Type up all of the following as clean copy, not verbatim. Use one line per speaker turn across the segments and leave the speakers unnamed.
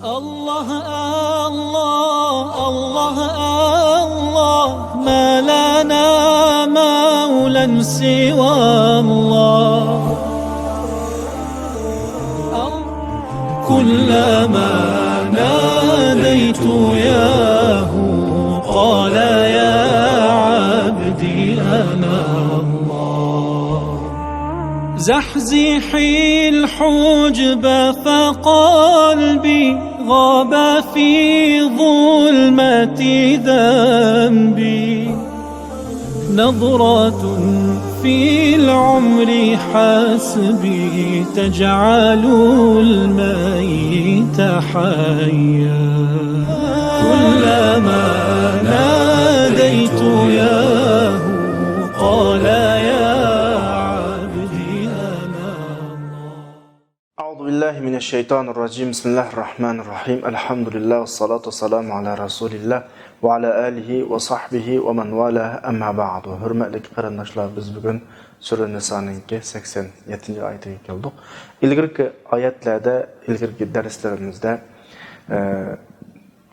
الله الله الله الله ما لنا مولى سوى الله كلما ناديت ياه قال يا عبدي أنا الله زحزحي الحجب فقلبي غاب في ظلمة ذنبي نظرة في العمر حسبي تجعل الميت حيا كلما ناديت ياه قال يا عبدي أنا الله.
أعوذ بالله من الشيطان الرجيم. بسم الله الرحمن الرحيم. الحمد لله والصلاة والسلام على رسول الله وعلى آله وصحبه ومن والاه أما بعد. Hürmetli qarindoshlar, biz bugun Sura Nisoning 87-oyatiga keldik. Ilgirki oyatlarda, ilgirki darslarimizda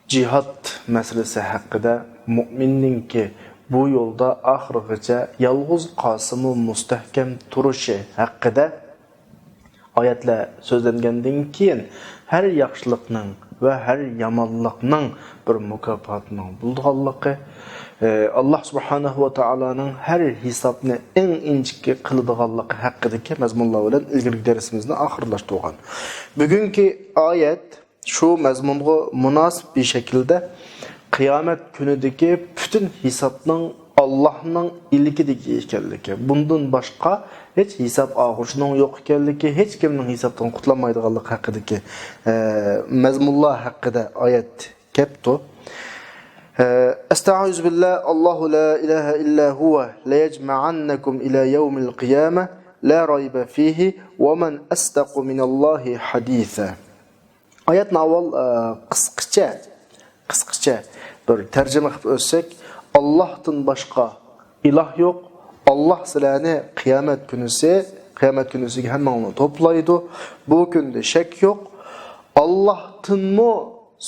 jihad masalasi haqida mu'minningki bu yo'lda oxirigacha yolg'iz qosimi mustahkam turishi haqida oyatlar so'zlangandan keyin har yaxshilikning va har yomonlikning bir mukofotining bo'lganligi, Alloh subhanahu va taoloning har hisobni eng inchikka qiladiganligi haqidagi mazmunlar bilan ilgirki darsimizni oxirlashtirgan. Bugungi oyat shu mazmunga munosib bir shaklda qiyomat kunidagi butun hisobning Allohning ilkidagi ekanligi, bundan boshqa hech hisob og'ishining yo'q ekanligi, hech kimning hisobdan qutulmaydiganligi haqidagi mazmunlar haqida oyat kelibdi. Estaizu billah, Allohu la ilaha illa huwa la yajma'annakum ila yawmil qiyamah la rayba fihi wa man astaqu minallohi haditha. Oyatni avval qisqacha bir tarjima qilib o'tsak, Allohdan boshqa iloh yo'q. Allah sizlarni qiyomat kunisiga hammani to'playdi. Bu kunda shak yo'q. Allohdanmi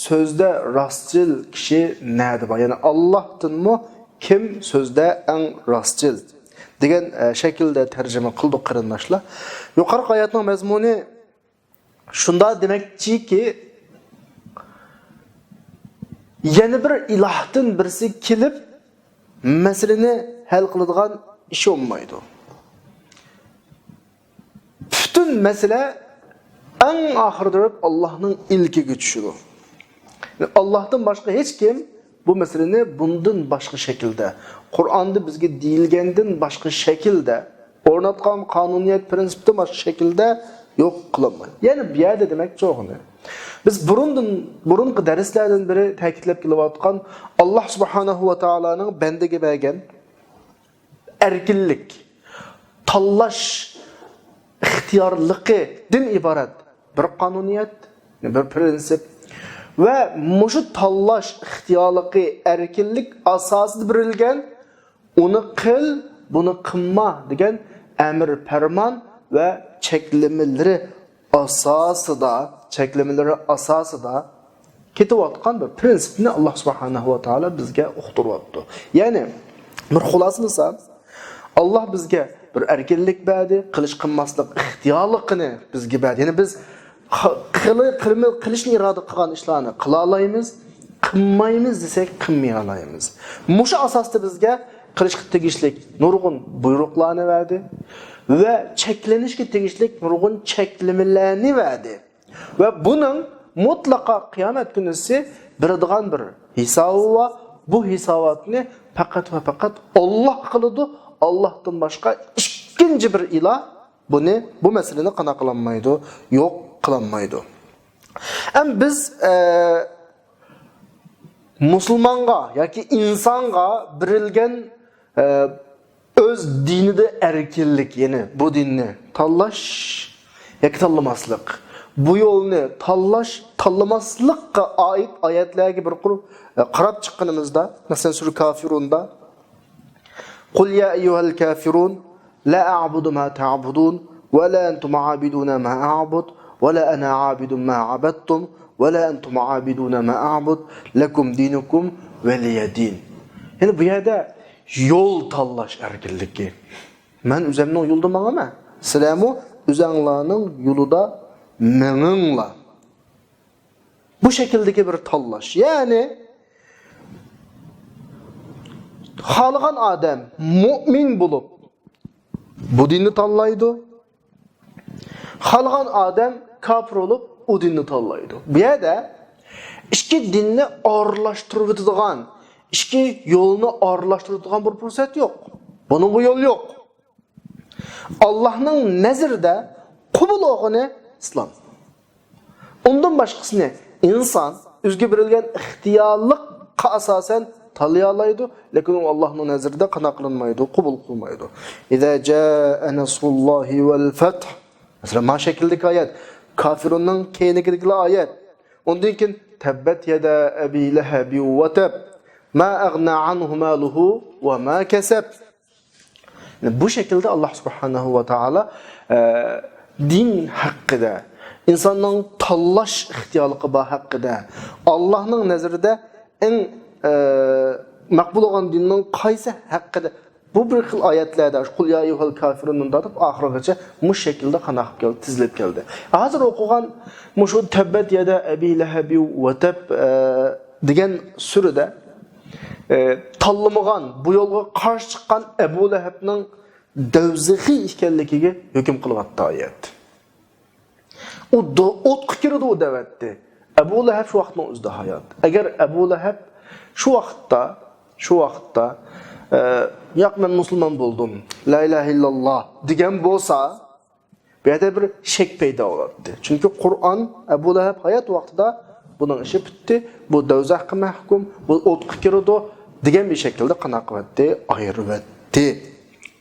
so'zda rostchil kishi nada bor? Ya'ni Allohdanmi kim so'zda eng rostchil degan shaklda tarjima qildik qarindoshlar. Yuqori oyatning mazmuni shunda demakchiki, yana bir ilohdan birisi kelib masalani hal qiladigan ish olmaydi. Bütün mesele en ahirde Allah'ın ilkiga tushadi. Allah'tan başka hiç kim bu meseleni bundan başka şekilde, Kur'an'da bizge deyilgenden başka şekilde, ornatkan kanuniyet prensipten başka şekilde yok kılamaydı. Yani bir yerde demek çok ne? Biz burunki derslerden biri ta'kidlab kelayotgan Allah subhanahu va taoloning bandaga bergan erkinlik, tanlash ixtiyorligidan iborat bir qonuniyat, bir prinsip ve mushu tanlash ixtiyorligi, erkinlik asosida berilgan uni qil, buni qilma degan amr farmon ve cheklamaları asosida ketayotgan bir prinsipni Alloh subhanahu va taolo bizga uqtiryapti. Ya'ni bir xulosalasa Allah bizga bir erkinlik berdi, qilish qilmaslik ixtiyorligini bizga berdi. Ya'ni biz qilishni iroda qilgan ishlarni qila olamiz, qilmaymiz desak qilmay olamiz. Mushu asosda bizga qilishga tegishli nurg'un buyruqlarni berdi ve cheklanishga tegishli nurg'un cheklamalarni berdi. Ve bunun mutlaka qiyomat kunisi beradigan bir hisobi va bu hisobotni faqat va faqat Alloh qiladi. Allah'tan başka ikinci bir ilah bu meseleni qana qılanmaydı, yok qılanmaydı. Biz Müslümanga yoki insonga berilgan öz dinide erkinlik, yani bu dinni tanlash yoki tanlamaslik, bu yo'lni tanlamaslikqa oid oyatlarga bir qarab chiqqanimizda, masalan Sura Kafirunda قل يا أيها الكافرون لا أعبد ما تعبدون ولا أنتم عابدون ما أعبد ve la ana abidun ma abadtum ve la entum abidun ma a'bud lekum dinukum veliyedin. Yani bu yerde yol tallaş ergilligi. Men üzemden yolda ama Selamu üzanlarının yolu da meningla. Bu şekildeki bir tallaş. Yani halgan adam mümin bulup bu dinni tanlaydı. Halgan adam kafir olup o dinni tanlaydı. Bu yerde iki dinni ağırlaştırıp ötüdüğün, iki yolunu ağırlaştırıp bir fırsat yok. Bunun bu yol yok. Allah'ın nezirde kubul oğunu İslam. Ondan başkası ne? İnsan özgü birilgen ihtiyarlıkka asasen tanıyalaydı. Lakin Allah'ın nezirde kanaklanmaydı, kubul kılmaydı. İza ca'e nasrullahi vel feth. Mesela ma şekildeki ayet. Kafirunun keynekideki ayet. Ondan ki tebbet yeda ebi lehebi ve teb. Ma agna anhu maluhu ve ma keseb. Bu şekilde Allah subhanahu ve taala din hakkında, insanın tallaş ihtiyarlığı hakkında, Allah'ın nezarında en makbul olan dinin kaysi hakkında bu bir xil ayetlerde kul ya eyyuhel kafirun datıp ahirgacha bu şekilde kanaq geldi, tizilip geldi. Hazır okugan şu tebbet yada ebi lehebi ve teb degan surede tanlamagan, bu yolga qarşı chiqqan Ebu Leheb'nin devzihi ekanligiga hukm qilyapti ayet. O ot fikirdi o davetdi. Ebu Leheb şu vaqtning o'zida hayot. Agar Ebu Leheb şu vaqtda yo'q men musulmon bo'ldim, la ilaha illalloh degan bo'lsa, bu yerda bir shak paydo bo'ladi. Chunki Qur'on Ebu Leheb hayot vaqtida buning ishi bitdi, bu dozaqqa mahkum, bu ot fikirdi degan bir şekilde qanaqvatdi, ayirvatdi.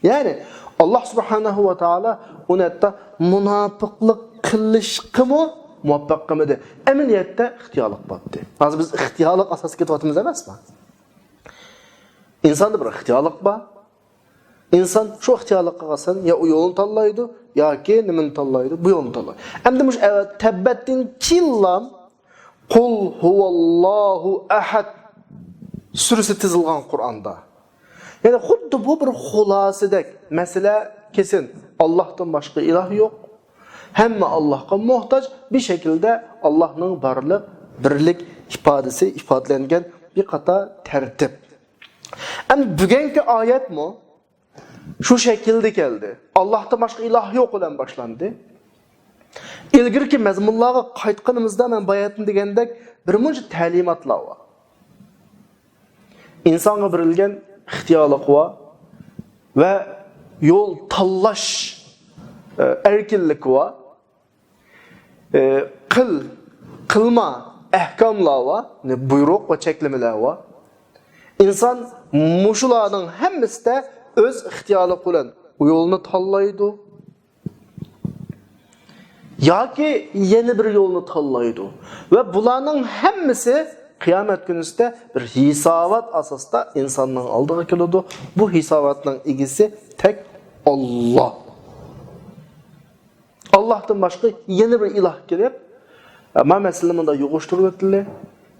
Yani Allah subhanahu ve taala uni hatta munofiqlik qilishqimi muvaffaq qilmadi. Amaliyotda ixtiyorlik bo'ldi. Hozir biz ixtiyorlik asosiga ketyapmiz emasmi? İnsanda bir ixtiyorlik bor. İnsan şu ixtiyorlikqa qalsa ya o yo'lni tanlaydi yoki nimani tanlaydi, bu yo'lni tanlaydi. Endi mush tabbattin killam qul huvallohu ahad suresi tizilgan Kur'an'da. Yani xuddi bu bir xulasidek mesele kesin. Allah'tan başka ilah yok. Hemme Allah'a muhtaç bir şekilde Allah'ın varlık, birlik ifadesi ifadelengen bir kata tertip. Ama bugünkü ayet mi? Şu şekilde geldi. Allah'tan başka ilah yok olan başlandı. İlgirki mezmunlarga qaytqanımızda men bayatın degandek bir muncha ta'limatlar var. İnsanga berilgan ixtiyorlik va ve yol tallash erkinlik va qilma ahkomlar va buyruq va cheklamalar va inson mushularning hammasida o'z ixtiyorlik bilan u yo'lni tanlaydi yoki yana bir yo'lni tanlaydi ve bularning hammasi Kıyamet günüsünde bir hisabat asasında insanın aldığı keledi. Bu hisabatın ilgisi tek Allah. Allah'tan başka yeni bir ilah gelip ama meselenin de yoğuşturup etildi.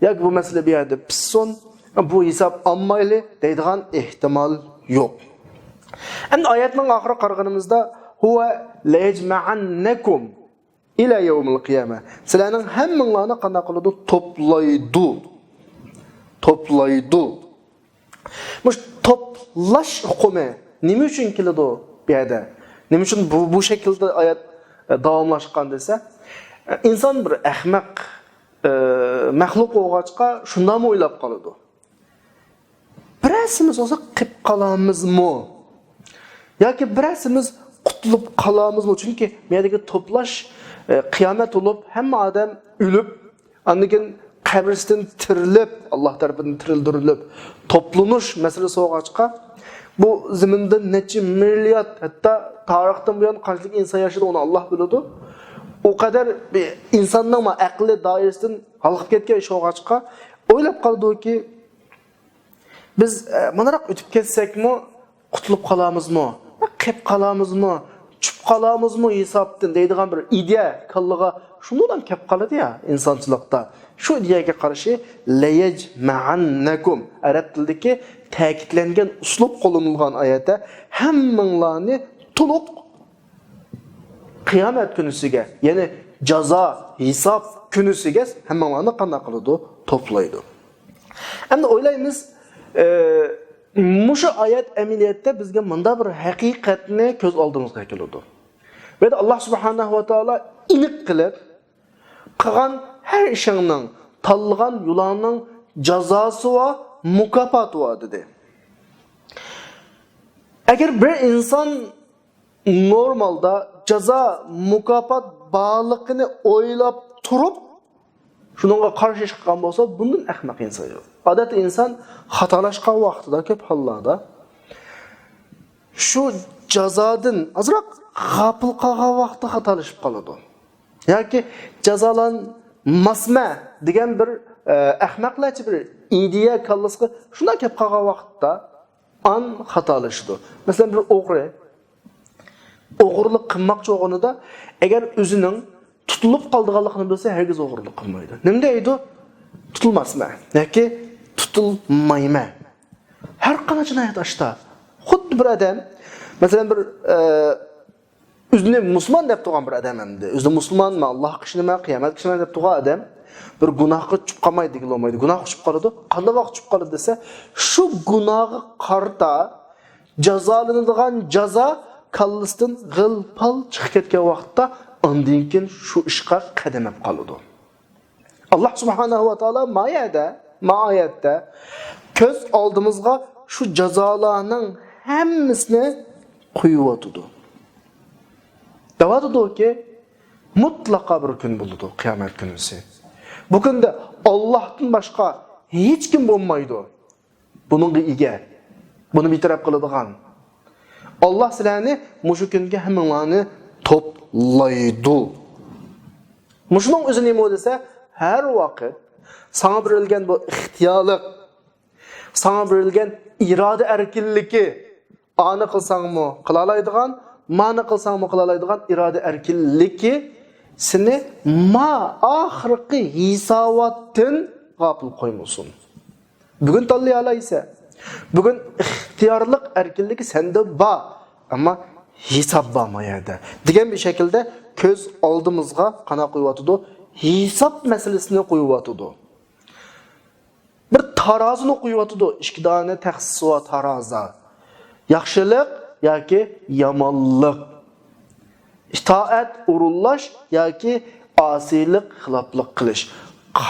Ya bu mesele bir yerde pisson, bu hesap ammaylı deydiğen ihtimal yok. Hem ayetin ahire qarğanımızda huve leyecma'annekum ila yevmil kıyame. Sizlerin hemminlerini qanday qiladi? Toplaydı. Muş toplaş hukumi nima uchun keladi bu yerda? Nima uchun bu şekilde ayet davomlashgan desa, inson bir ahmaq mahluq bo'lg'achqa shundan o'ylab qoladi. Birasimiz olsa qilib qolamizmi? Yoki birasimiz qutulib qolamizmi? Chunki bu yerdagi toplash qiyomat bo'lib, hamma odam o'lib, andan kabristan tirilib, Allah tarafından tirildirilib, toplanış meselesi olğaçqa bu ziminde neçe milyat hatta tarixten bu yan kaçlık insan yaşadı onu Allah biladi. O kadar bir insanın ama akli dairesinden halkıp ketken iş olğaçqa oylap qaldı ki biz manarak ötüp ketsekmi, qutulup qalamızmı, qilib qalamızmı, çüp qalamızmı hesapdan deydigan bir ideya kallığa şundan kep qaladı ya insonchilikda. Shu ideyaga qarshi layajma'annakum arab tilidagi ta'kidlangan uslub qo'llanilgan oyatda hammanglarni to'liq qiyomat kunisiga, ya'ni jazo, hisob kunisiga hammanglarni qanday qiladi? Toplaydi. Endi o'ylaymiz, mushu oyat amaliyotda bizga bunda bir haqiqatni ko'z oldimizga keladi. Ve de Allah subhanahu wa ta'ala iniq qilib qilgan her ishingning, tanlagan yo'lingning jazosi va mukofoti va dedi. Agar bir inson normalda jazo, mukofot borligini o'ylab turib shunga qarshi chiqqan bo'lsa, bundan ahmoq inson yo'q. Odatda inson xatolashgan vaqtida ko'p hollarda shu jazodan azroq g'afil qolgan vaqtda xatolashib qoladi. Yoki jazolanmasma degan bir ahmoqlarcha bir ideya kallasiga shunday kelib qolgan vaqtda an xatolashdi. Masalan, bir o'g'irlik qilmoqchi bo'lganida agar o'zining tutilib qolganligini bilsa, hergiz o'g'irlik qilmaydi. Nima deydi? Tutilmasma yoki tutilmayma. Har qanday jinoyat ashta. Xuddi bir odam, masalan bir o'zini musulmon deb turgan bir odam endi. O'zi musulmonmi, Alloh qishnima, qiyomat qishnima deb turgan odam bir gunohga tushib qolmaydi, olmaydi. Gunohga tushib qoladi. Qanday vaqt tushib qoladi desa, shu gunohga qarta jazolanadigan jazo kallasidan g'ilpal chiqib ketgan vaqtda undan keyin shu ishga qadam olib qoladi. Alloh subhanahu va taolo ma'ayatda ko'z oldimizga shu jazolarning hammasini qo'yib o'tdi. Davatudu ki mutlaka bir gün buldu kıyamet günüsü. Bu günde Allah'tan başka hiç kim bulmaydı. Bunun ige. Bunu bitirip kılıdığan. Allah silahını muşu günge hemenlerini toplaydı. Muşunun özü ne dese her vakit sana verilgen bu ihtiyarlık, sana verilgen irade erkinliki anı kılsan mı kılalaydıgan, ma'ni qilsang muqilalaydigan irada erkinligi seni ahirgi hisobotdan g'afil qo'ymasin. Bugun tanlay olaysa, bugun ixtiyorlik erkinligi senda bor, ammo hisob bo'lmaydi. Degan bir shaklda ko'z oldimizga qana qo'yotdi, hisob masalasini qo'yotdi. Bir tarozini qo'yotdi, ikki dona taxsis va taroza. Yaxshilik yoki yomonlik, itoat urullash yoki osiylik xiloflik qilish.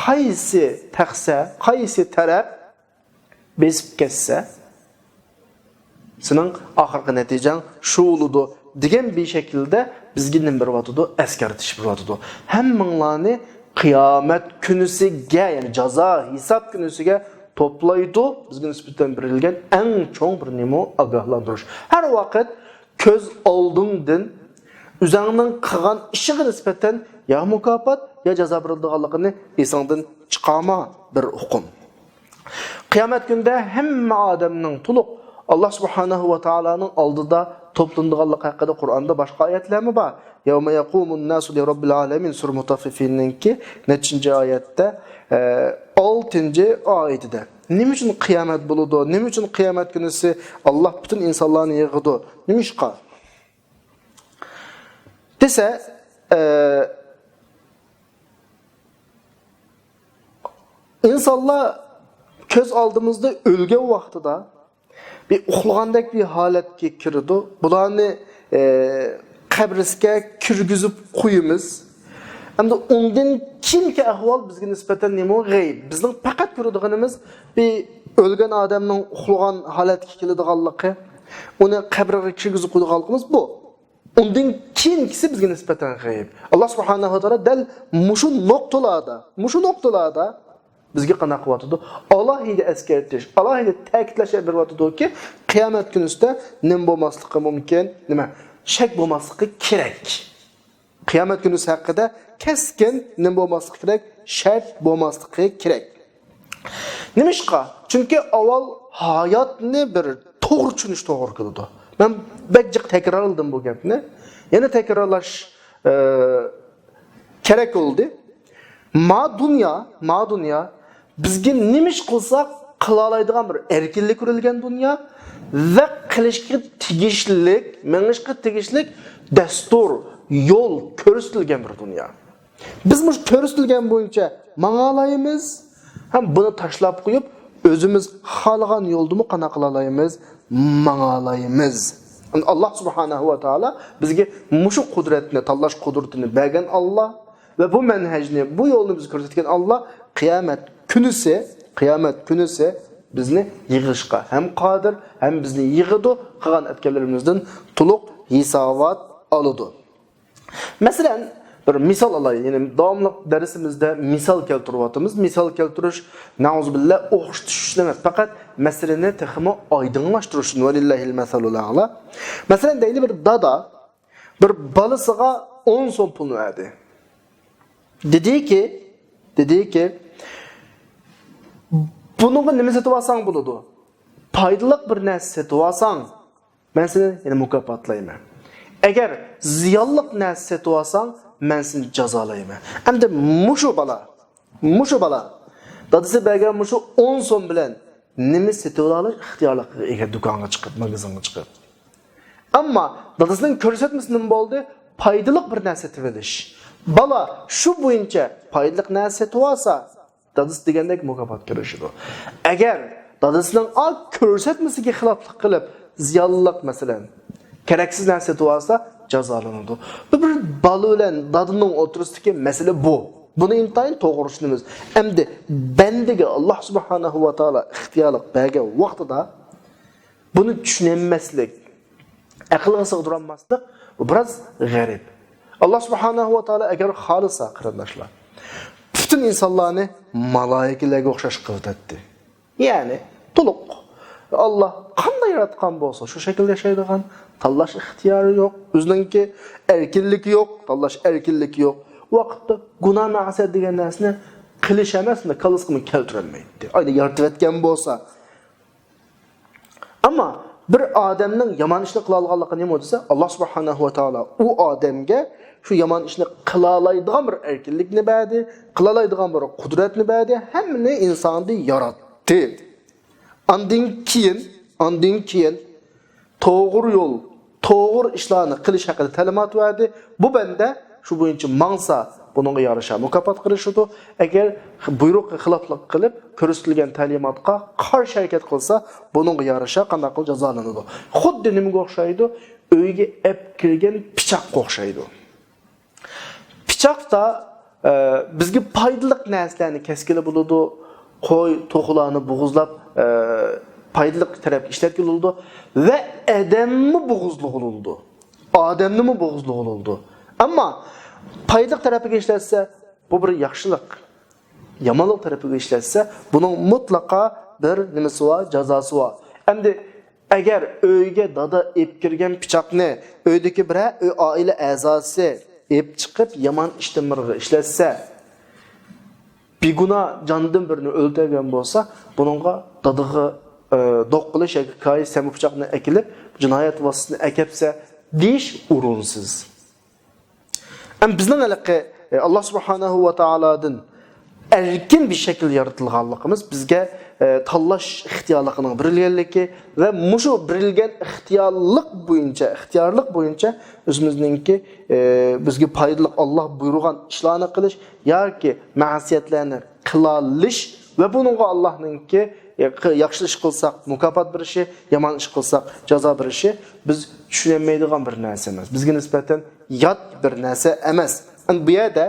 Qaysi taqsa, qaysi taraf besib ketsa, sening oxirgi natijang shu bo'ladi degan bir shaklda bizga nim bir vaqtda eskartish bir vaqtda. Hammanglarni qiyomat kunisiga, ya'ni jazo, hisob kunisiga toplaydı, bizga nisbatan berilgan eng cho'ng bir nima ogohlantirish. Har vaqt ko'z oldingdan o'zingning qilgan ishiga nisbatan ya mukofot ya jazo berilganligini esingdan chiqarma bir hukm. Qiyomat kunida hamma odamning to'liq Alloh subhanahu va taolaning oldida toplanganligi haqida Qur'onda boshqa oyatlarmi bor? Yawma yaqumun nasu li robbil alamin sur mutaffifinninki 4-oyatda 6-oyatida nima uchun qiyomat bo'ladi? Nima uchun qiyomat kunisi Alloh butun insonlarni yig'idi? Nima ishqa? Desa, insonlar ko'z oldimizda o'lgan vaqtida bir uxlagandek bir holatga kirdi. Bularni qabrga kirgizib qo'yamiz. Endi undan kimki ahvol bizga nisbatan nima g'ayb. Bizning faqat ko'radiganimiz bir o'lgan odamning uxlagan holatga keladiganligi, uni qabrga kirgizib qo'yganligimiz bu. Undan kimkisi bizga nisbatan g'ayb. Alloh subhanahu va taolo dal mushu nuqtalarda bizga qana qilyapti. Alohida eskartish, alohida ta'kidlash beryapti-ki, qiyomat kunida nima bo'lmasligi mumkin, nima shak bo'lmasligi kerak. Qiyomat kuni haqida keskin nima bo'lmasligi kerak, shart bo'lmasligi kerak. Nimishqa? Chunki avval hayotni bir to'g'ri tushunish to'g'ri keladi. Men bajjiq takrorladim bu gapni. Yana takrorlash kerak bo'ldi. Ma dunyo bizga nima ish qilsak qila oladigan bir erkinlik qurilgan dunyo va qilishga tegishlik, mengishga tegishlik dastur, yo'l ko'rsatilgan bir dunyo. Biz bu ko'rsatilgan bo'yicha mang'alaymiz, ham buni tashlab qo'yib, o'zimiz xohlagan yo'ldimi qana qila olamiz, mang'alaymiz. Allah subhanahu va taolo bizga mushu qudratni, tanlash qudratini bergan Allah ve bu menhecni, bu yo'lni bizga ko'rsatgan Allah qiyomat kunisi bizni yig'ishga ham qodir, ham bizni yig'idi, qilgan etkenlerimizden to'liq hisobot oladi. Masalan, bir misal alayım. Yani davamlı dersimizde misal keltiriyotimiz. Misal keltirish nauzubillah o'xshatish emas, faqat masalani texmo oydinlashtirish. Valillahil masalul a'la. Masalan, deyli bir dada bir balasiga 10 so'm pulni verdi. Dedi ki bununla nima setib olsang bo'ladi? Foydali bir narsa setib olsang, men seni yana mukofotlayman. Agar ziyonliq narsa setib olsang, men seni jazolayman. Endi mushu bala dadasi bergan mushu 10 so'm bilan nima setib olish ixtiyorligiga ega do'konga chiqib, magazinga chiqib. Ammo dadasining ko'rsatmasi nima bo'ldi? Foydali bir narsa setib olish. Bala shu bo'yicha foydali narsa setib olsa, dadasi degandek mukofot ko'rishidi. Agar dadasining ko'rsatmasiga xiloflik qilib, ziyonliq masalan, keraksiz narsa setib olsa, jazolanadi. Bu bir bala bilan dadining o'tirisidagi masala bu. Buni intayin to'g'ri tushunamiz. Endi bandiga Alloh subhanahu va taolo ixtiyorlik bergan vaqtida buni tushunmaslik, aqlga sig'dirolmaslik bu biroz g'arib. Alloh subhanahu va taolo agar xolisa qarindoshlar, bütün insanlarni malaikalarga o'xshash qildi. Ya'ni to'liq Allah qanday yaratgan bo'lsa, shu shaklda yashaydigan, tanlash ixtiyori yo'q, o'zininki erkinlik yo'q, tanlash erkinlik yo'q. Vaqtda gunoh ma'siyat degan narsani qilish emasmi, qalbimga keltirolmaydi. Ayda yaratib etgan bo'lsa. Ammo bir odamning yomon ishni qila olganligi nima bo'lsa, Alloh subhanahu va taolo u odamga shu yomon ishni qila oladigan bir erkinlikni berdi, qila oladigan bir qudratni berdi, hammani insonni yaratdi. Ondan keyin to'g'ri yo'l, to'g'ri ishlarni qilish haqida ta'limot berdi. Bu banda shu bo'yicha mangsa bunga yarasha mukofot qilishdi. Agar buyruqqa xiloflik qilib, ko'rsatilgan ta'limotga qarshi harakat qilsa, bunga yarasha qanday qilib jazolanadi. Xuddi nimaga o'xshaydi? Uyga ep kirgan pichoqqa o'xshaydi. Pichoqda bizga foydali narsalarni keskili bo'ladi, qo'y, to'qlarni bo'g'izlab foydali tarafga ishlatib ve adamni bo'g'izli bo'ldi. Ammo foydali tarafiga ishlatsa, bu bir yaxshilik. Yomonlik tarafiga ishlatsa, buning mutlaqo bir nimasi bor, jazosi bor. Endi agar uyga dada ep kirgan pichoqni uydagi bir oila a'zosi ep chiqib yomon ishtimirga ishlatsa, biguna jondan birini o'ldirgan bo'lsa, buningga dadaga doq qilish yoki qo'y sami pichoqni akilib, jinoyat vositini akapsa, deyish o'rinsiz. Bizning alaqi Alloh subhanahu va taolodan erkin bir şekil yaratilganligimiz bizga tanlash ixtiyorligining berilganligi va mushu berilgan ixtiyorlik bo'yicha o'zimizningki bizga foydali Alloh buyurgan ishlarni qilish yoki ma'siyatlarni qilalish va buningga Allohningki yaxshi ish qilsak mukofot berishi, yomon ish qilsak jazo berishi biz tushunmaydigan bir narsa emas. Bizga nisbatan yot bir narsa emas. Bu yerda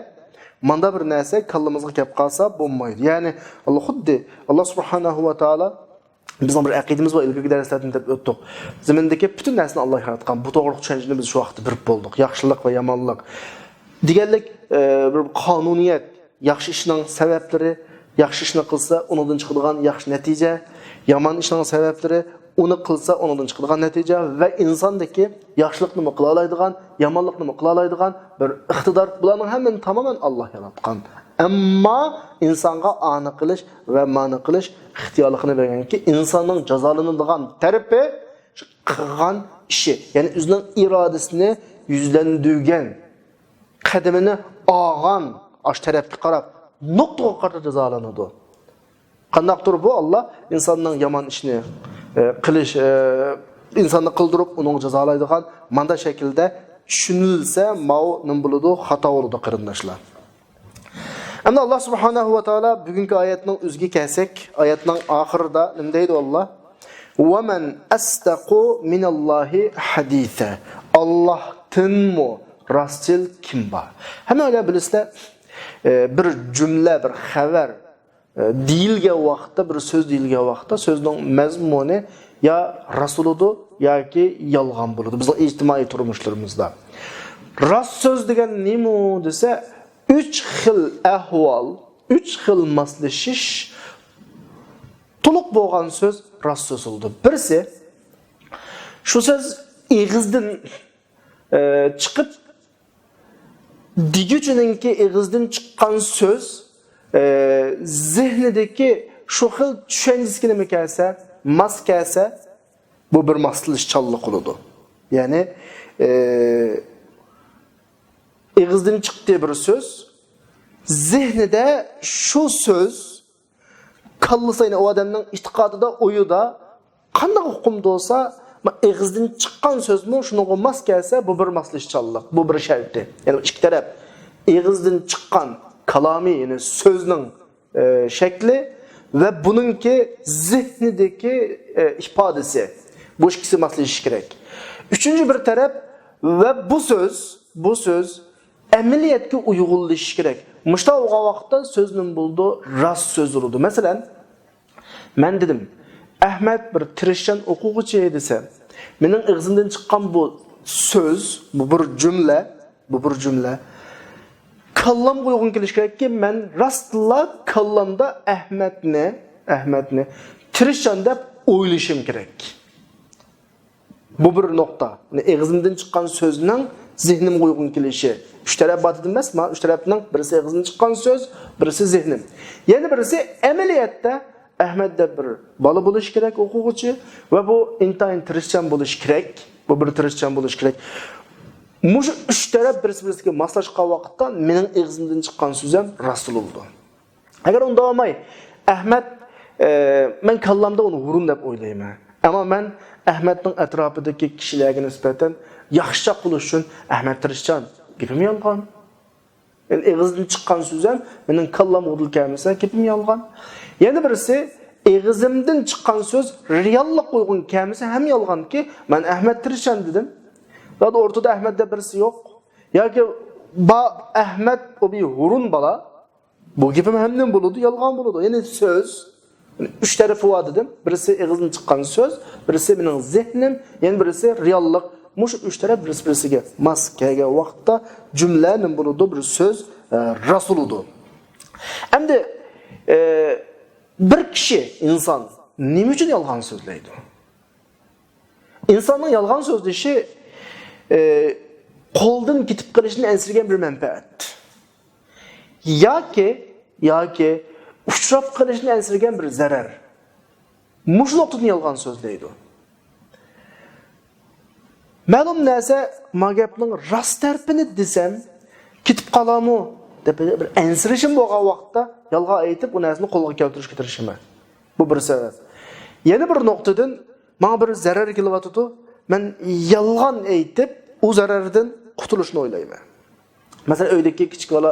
manda bir narsa kallamızga kelib qolsa bo'lmaydi. Ya'ni Allah subhanahu va taolo bizning bir aqidamiz va ilgili darslarda deb o'tdik. Zamindagi bütün narsani Alloh yaratgan. Bu to'g'ri tushunchani biz shu vaqtda bilib bo'ldik. Yaxshilik va yomonlik. Deganlik bir qonuniyat, yaxshi ishning sabablari, yaxshi ishni qilsa undan chiqadigan yaxshi natija, yomon ishning sabablari uni qilsa undan chiqadigan natija va insondagi yaxshilikni qila oladigan, yomonlikni qila oladigan bir iqtidor, bularning hammani tamoman Alloh yaratgan. Ammo insonga ani qilish va ma'ni qilish ixtiyorligini berganki, insonning jazolanadigan tarafi qilgan ishi, ya'ni o'zining irodasini yuzlandirgan, qadamini ağan aş tarafga qarab noktaga qarata jazalanadi. Qandaqdır bu? Allah insanның yaman işini qilish, insonni qildirib uni jazolaydigan manda shaklda tushunilsa, ma'u nim bo'ladi, xato bo'ladi qarindoshlar. Endi Allah subhanahu va taolo bugungi oyatning o'ziga kelsak, oyatning oxirida nima deydi Allah? "Va man astaqu minallahi haditha." Allohdanmi rostchil kim bor? Hamma ular bilasizlar, bir jumla, bir xabar deyilgan vaqtda, bir so'z deyilgan vaqtda so'zning mazmuni ya rasuludu yoki yolg'on bo'ladi bizning ijtimoiy turmushlarimizda. Rost so'z degan nima desa, 3 xil ahvol, 3 xil moslashish to'liq bo'lgan so'z rost so'z bo'ldi. Birisi shu so'z eg'izdan chiqib diguchininki eg'izdan chiqqan so'z zihnidagi shu xil tushunchasiga nima kelsa, mas kelsa, bu bir maslashchanlik bo'ladi. Ya'ni eg'izdan chiqdi bir so'z, zihnida shu so'z kallasayni o odamning e'tiqodida, o'yida qanday hukmda bo'lsa, eg'izdan chiqqan so'zmi shunga mas kelsa, bu bir maslashchanlik, bu bir sharti. Ya'ni ikki taraf eg'izdan chiqqan kalomiy, ya'ni so'zning shakli ve bununki zihnideki ifadesi. Bu ikisi maslashish kerak. Üçüncü bir taraf ve bu söz amaliyotga uyg'unlashishi kerak. Mushta o'ga vaqtda so'zning bo'ldi, rost so'z bo'ldi. Masalan, men dedim, Ahmad bir tirishchan o'quvchi desa, mening ig'zimdan chiqqan bu söz, bu bir cümle kallam uygun kelish kerakki, men rastla kallamda Ahmadni tirishchan deb o'ylashim kerak. Bu bir nokta. Eg'izimdan chiqqan so'zning zihnimga uygun kelishi. Üç taraf batı emasmi? Üç tarafning birisi eg'izimdan chiqqan so'z, birisi zihnim. Yana birisi amaliyotda Ahmad deb bir bola bo'lish kerak, o'quvchi va bu intayin tirishchan bo'lish kerak. Bu bir tirishchan bo'lish kerak. Mush üç taraf birisi-birisiga moslashgan vaqtda mening eg'izimdan chiqqan so'z ham rasul bo'ldi. Agar unda olmay, Ahmad men kallamda uni hurun deb o'ylayman. Ammo men Ahmadning atrofidagi kishilarga nisbatan yaxshiroq bo'lish uchun Ahmad tirishchan gapim yolg'on. Yani eg'izdan chiqqan so'z ham mening kallam o'dil kelmasa, gapim yolg'on. Yana birisi eg'izimdan chiqqan so'z reallik uygun kelmasa ham yolg'onki, men Ahmad tirishchan dedim. Daha ortada Ahmet'de birisi yok. Ya ki Ahmet o bir hurun bala. Bu gibi hemden buludu, yalgan buludu. Yani söz. Yani üç tarafı var dedim. Birisi egizden çıkan söz. Birisi benim zihnim. Yani birisi reallik. Muş üç taraf birisi maskeye vakta cümlenin buludu bir söz rasuludu. Hem de bir kişi insan ne için yalgan sözleydi? İnsanın yalgan sözleşi qo'ldan ketib qilishni ensirgan bir manfaat. Yoki uchrab qilishni ensirgan bir zarar. Mush nuqtadan yolg'on so'zlaydi. Ma'lum narsa magapning rost tarafini desam, ketib qolamu deb bir ensirishim bo'lgan vaqtda yolg'on aytib, u narsani qo'lga keltirishga tirishaman. Bu bir sabab. Yana bir nuqtadan menga bir zarar kelyapti. Men yolg'on aytib o zarardan qutulishni o'ylayman. Masalan, uydagi kichik bola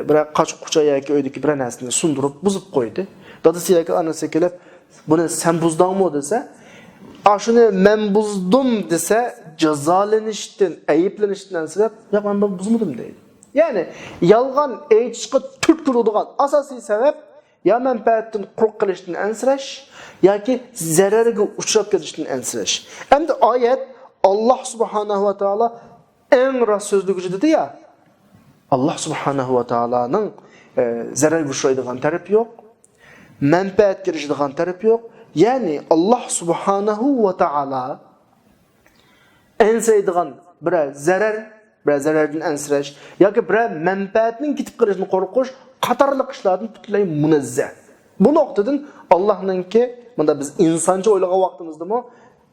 bir qochiq qucha yoki uydagi bir narsani sundirib buzib qo'ydi. Dadasi yoki onasi kelib, "Buni sen buzdingmi?" desa, "Ashuni men buzdim" desa, jazolanishdan, ayiblanishdan ansirab, "Yo'q, men buzmadim" deydi. Ya'ni yolg'on aytishga turttiradigan asosiy sabab ya manfaatdan quruq qilishdan ansirash yoki zararga uchrab ketishdan ansirash. Endi oyat Allah subhanahu wa ta'ala en rost so'zlugchi dedi ya. Allah subhanahu wa ta'alaning zarar uchraydigan tarafi yo'q. Manfaat kirishadigan tarafi yo'q. Ya'ni Allah subhanahu wa ta'ala ensaydigan bir zarardan ansirash yoki bir manfaatning ketib qolishini qo'rqish qatorli ishlardan butunlay munazzah. Bu nuqtadan Allohninki, bunda biz insoncha o'ylagan vaqtimizdami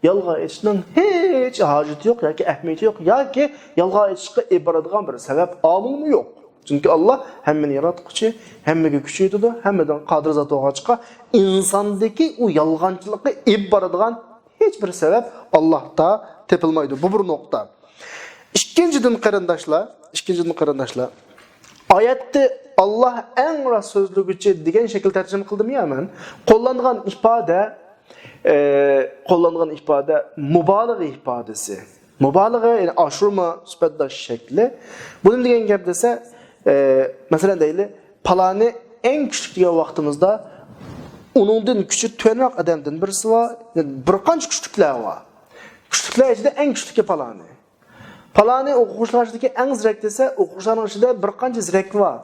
yalg'a aytishning hech hojati yo'q yoki ahamiyati yo'q yoki yalg'a aytishga iboradigan bir sabab omilmi yo'q. Chunki Alloh hammani yaratquchi, hammaga kuch yetadi, hammadan qodir zot bo'lgancha insondagi u yolg'onchilikqa iboradigan hech bir sabab Allohda tepilmaydi. Bu bir nokta. İkinchidan qarindoshlar, oyatda Allah en rast sözlügüçe degan şekil tarjima qildim ya men. Qo'llangan ifade mubalagha ifadesi. Mubalagha yani aşırma sifatdash şekli. Bunun degan gap desa, mesela deyli, palani en küçük degan vaqtimizda uningdan küçük tuanroq odamdan birisi bor, bir qancha küçüklar bor. Küçüklar ichida en küçükki palani. Palani o'quvchilar ichidagi eng zirak desa, o'quvchilarning ichida bir qancha zirak bor.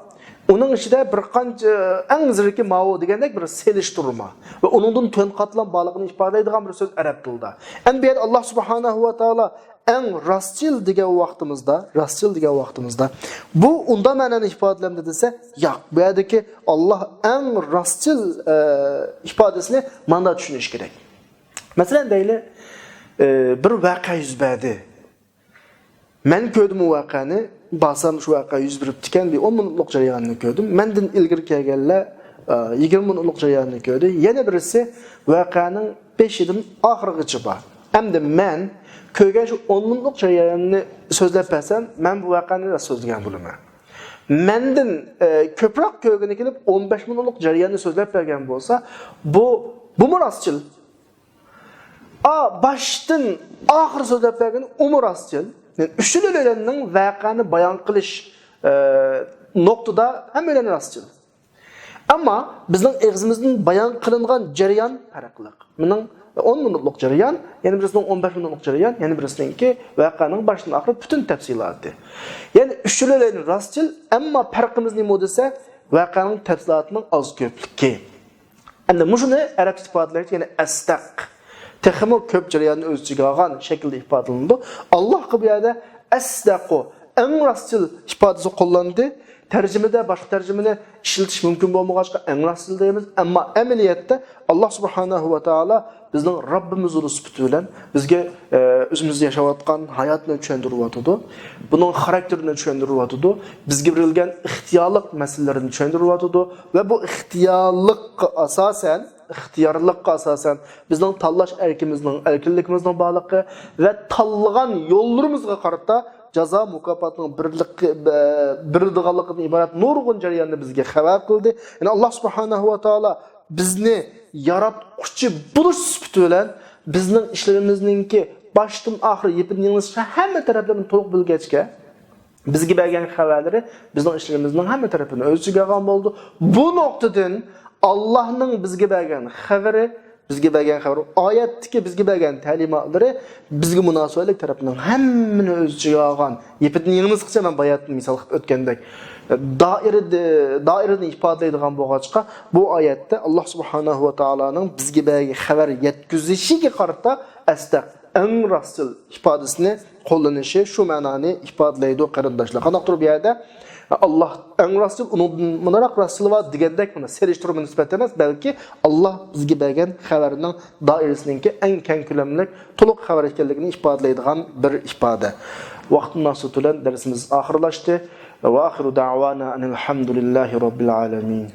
Onun içinde bir qancha eng zirki ma'vo degandek bir selishtirma ve onundan tön qatlam balıqını ifade edilen bir söz Arap tilida. Enbiyat Allah subhanahu wa taala en rastçıl degan vaqtimizda bu unda ma'noni ifodalamda desa, yo'q, bu yerdagi Allah en rastçıl ifodasini mana tushunish kerak. Masalan deyli, bir voqea yuz berdi. Men ko'rdim u voqeani, basam shu voqea yuz beribdi ekan, 10 minutlik jarayonni ko'rdim. Mendan ilgari kelganlar 20 minutlik jarayonni ko'rdi. Yana birisi voqeaning 5-dan oxirigacha bor. Hamda men ko'rgan shu 10 minutlik jarayonni so'zlab bersam, men bu voqeani so'zlagan bo'laman. Mendan ko'proq ko'rgani kelib 15 minutlik jarayonni so'zlab bergan bo'lsa, bu rostchil. Başdan oxir so'zlab bergan rostchil. Yani üçlülerinin vakanı bayan qilish noktada hammalarning rastçıl. Ama bizning egzimizning bayan qilingan jarayon farqli. Mening 10 minutlik jarayon, yani birisining 15 minutlik jarayon, yani birisininki vakanın başdan oxiri bütün tafsiloti. Yani üçlülerning rastçıl, ama farqimiz nima desa, vakanın tafsilotining oz ko'pligi. Endi mushuni arab ifodalarida yani astaq texmo köp jarayonni o'z ichiga olgan shaklda ifodalanadi. Alloh bu yerda asdaqu en rastçıl ifodasi qo'llandi. Tarjimada boshqa tarjimani ishlatish mumkin bo'lmag'achqa en rastçıl deymiz, ammo amaliyotda Alloh subhanahu va taolo bizning Robbimiz sifatı bilan bizga o'zimiz yashayotgan hayotni tushuntiryotdi. Buning xarakterini tushuntiryotdi. Bizga berilgan ixtiyorlik masalalarini tushuntiryotdi va bu ixtiyorlikqa asosan bizning tanlash erkinligimizning borligi va tanlagan yo'llarimizga qarata jazo mukofotining birligidan iborat nurg'un jarayonni bizga xabar qildi. Yani Alloh subhanahu va taolo bizni yaratquchi bo'lish sifati bilan bizning ishlarimizninki boshdan oxiri yepin yengilishga hamma taraflarni to'liq bilgachga bizga bergan xabarlari bizning ishlarimizning hamma tarafini o'z ichiga olgan bo'ldi. Bu nuqtadan Allah'ның bizga bergan xabari, oyatdagi bizga bergan ta'limotlari bizga munosabatlik tarafidan hammani o'z ichiga olgan. Yepitni yengilishgacha men bayatni misol qilib o'tgandek doirani ifodalaydigan bo'lg'achqa bu oyatda Alloh subhanahu va taoloning bizga bergan xabar yetkazishiga qarata astaq en rastçıl ifodasini qo'llanishi shu ma'noni ifodalaydi qarindoshlar. Qanaqdir bu yerda Allah en rastçıl, onun munarak rastçılı var degandek buna selishtirma nisbat emas, balki Allah bizga bergan xabarning doirasininki en keng ko'lamlik to'liq xabar ekanligini ifodalaydigan bir ifoda. Vaqtimiz so'tilgan darsimiz oxirlashdi. Va axiru da'wana alhamdulillahi robbil alamin.